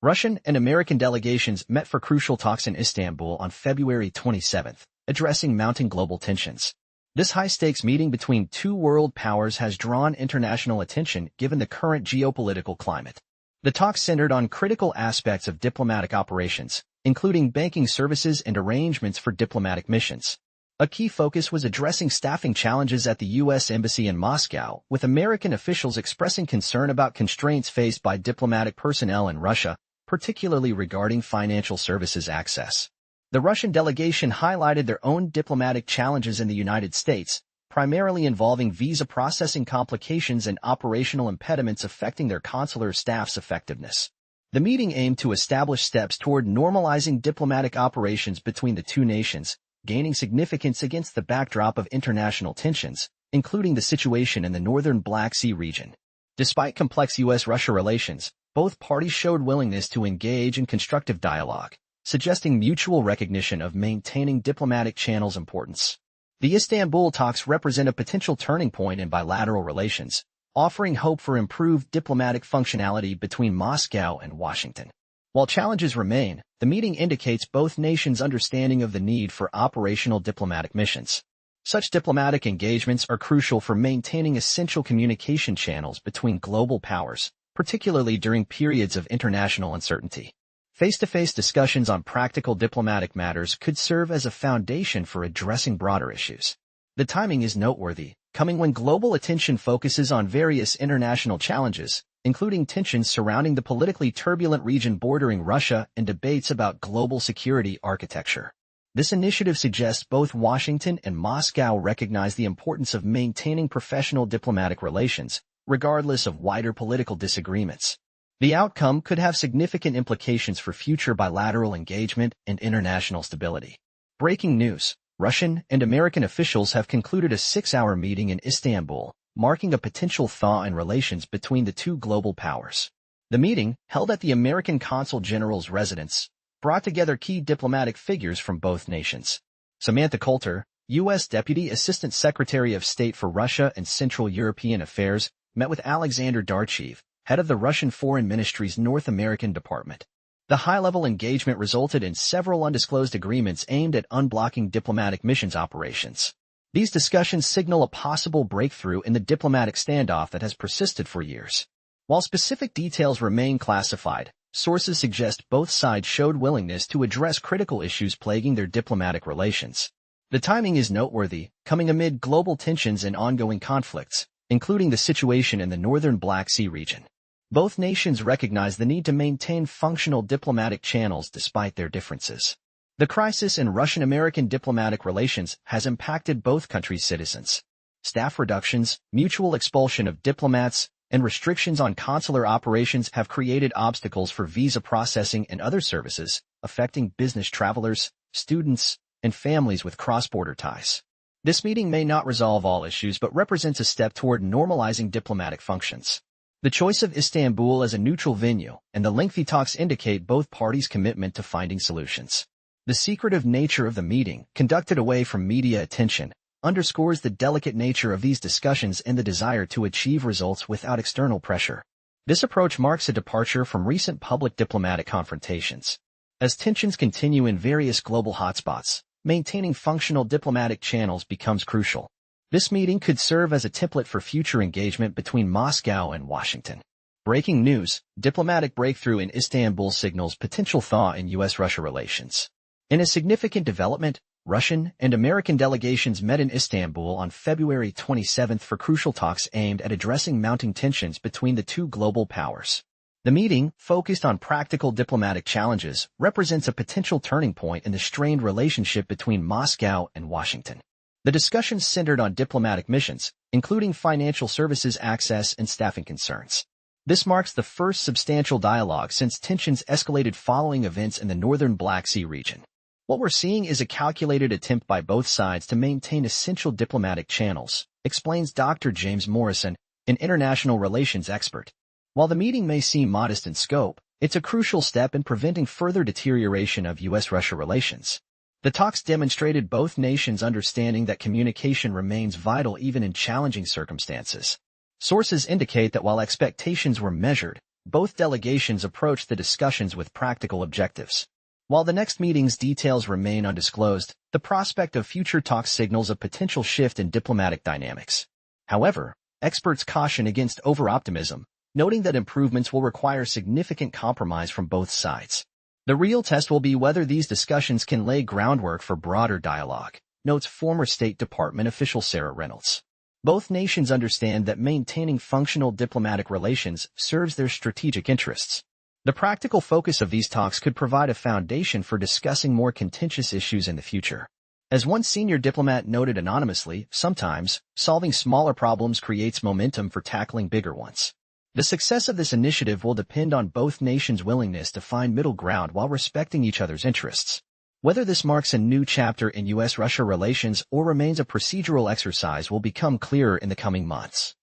Russian and American delegations met for crucial talks in Istanbul on February 27, addressing mounting global tensions. This high-stakes meeting between two world powers has drawn international attention given the current geopolitical climate. The talks centered on critical aspects of diplomatic operations, including banking services and arrangements for diplomatic missions. A key focus was addressing staffing challenges at the U.S. Embassy in Moscow, with American officials expressing concern about constraints faced by diplomatic personnel in Russia, particularly regarding financial services access. The Russian delegation highlighted their own diplomatic challenges in the United States, primarily involving visa processing complications and operational impediments affecting their consular staff's effectiveness. The meeting aimed to establish steps toward normalizing diplomatic operations between the two nations, gaining significance against the backdrop of international tensions, including the situation in the northern Black Sea region. Despite complex U.S. Russia relations, both parties showed willingness to engage in constructive dialogue, suggesting mutual recognition of maintaining diplomatic channels' importance. The Istanbul talks represent a potential turning point in bilateral relations, offering hope for improved diplomatic functionality between Moscow and Washington. While challenges remain, the meeting indicates both nations' understanding of the need for operational diplomatic missions. Such diplomatic engagements are crucial for maintaining essential communication channels between global powers, particularly during periods of international uncertainty. Face-to-face discussions on practical diplomatic matters could serve as a foundation for addressing broader issues. The timing is noteworthy, coming when global attention focuses on various international challenges, including tensions surrounding the politically turbulent region bordering Russia and debates about global security architecture. This initiative suggests both Washington and Moscow recognize the importance of maintaining professional diplomatic relations, regardless of wider political disagreements. The outcome could have significant implications for future bilateral engagement and international stability. Breaking news: Russian and American officials have concluded a 6-hour meeting in Istanbul, marking a potential thaw in relations between the two global powers. The meeting, held at the American Consul General's residence, brought together key diplomatic figures from both nations. Samantha Coulter, U.S. Deputy Assistant Secretary of State for Russia and Central European Affairs, met with Alexander Darchev, head of the Russian Foreign Ministry's North American Department. The high-level engagement resulted in several undisclosed agreements aimed at unblocking diplomatic missions operations. These discussions signal a possible breakthrough in the diplomatic standoff that has persisted for years. While specific details remain classified, sources suggest both sides showed willingness to address critical issues plaguing their diplomatic relations. The timing is noteworthy, coming amid global tensions and ongoing conflicts, including the situation in the northern Black Sea region. Both nations recognize the need to maintain functional diplomatic channels despite their differences. The crisis in Russian-American diplomatic relations has impacted both countries' citizens. Staff reductions, mutual expulsion of diplomats, and restrictions on consular operations have created obstacles for visa processing and other services, affecting business travelers, students, and families with cross-border ties. This meeting may not resolve all issues but represents a step toward normalizing diplomatic functions. The choice of Istanbul as a neutral venue and the lengthy talks indicate both parties' commitment to finding solutions. The secretive nature of the meeting, conducted away from media attention, underscores the delicate nature of these discussions and the desire to achieve results without external pressure. This approach marks a departure from recent public diplomatic confrontations. As tensions continue in various global hotspots, maintaining functional diplomatic channels becomes crucial. This meeting could serve as a template for future engagement between Moscow and Washington. Breaking news: diplomatic breakthrough in Istanbul signals potential thaw in U.S. Russia relations. In a significant development, Russian and American delegations met in Istanbul on February 27 for crucial talks aimed at addressing mounting tensions between the two global powers. The meeting, focused on practical diplomatic challenges, represents a potential turning point in the strained relationship between Moscow and Washington. The discussions centered on diplomatic missions, including financial services access and staffing concerns. This marks the first substantial dialogue since tensions escalated following events in the northern Black Sea region. What we're seeing is a calculated attempt by both sides to maintain essential diplomatic channels, explains Dr. James Morrison, an international relations expert. While the meeting may seem modest in scope, it's a crucial step in preventing further deterioration of U.S. Russia relations. The talks demonstrated both nations' understanding that communication remains vital even in challenging circumstances. Sources indicate that while expectations were measured, Both delegations approached the discussions with practical objectives. While the next meeting's details remain undisclosed, the prospect of future talks signals a potential shift in diplomatic dynamics. However, experts caution against over-optimism, noting that improvements will require significant compromise from both sides. The real test will be whether these discussions can lay groundwork for broader dialogue, notes former State Department official Sarah Reynolds. Both nations understand that maintaining functional diplomatic relations serves their strategic interests. The practical focus of these talks could provide a foundation for discussing more contentious issues in the future. As one senior diplomat noted anonymously, sometimes, solving smaller problems creates momentum for tackling bigger ones. The success of this initiative will depend on both nations' willingness to find middle ground while respecting each other's interests. Whether this marks a new chapter in U.S.-Russia relations or remains a procedural exercise will become clearer in the coming months.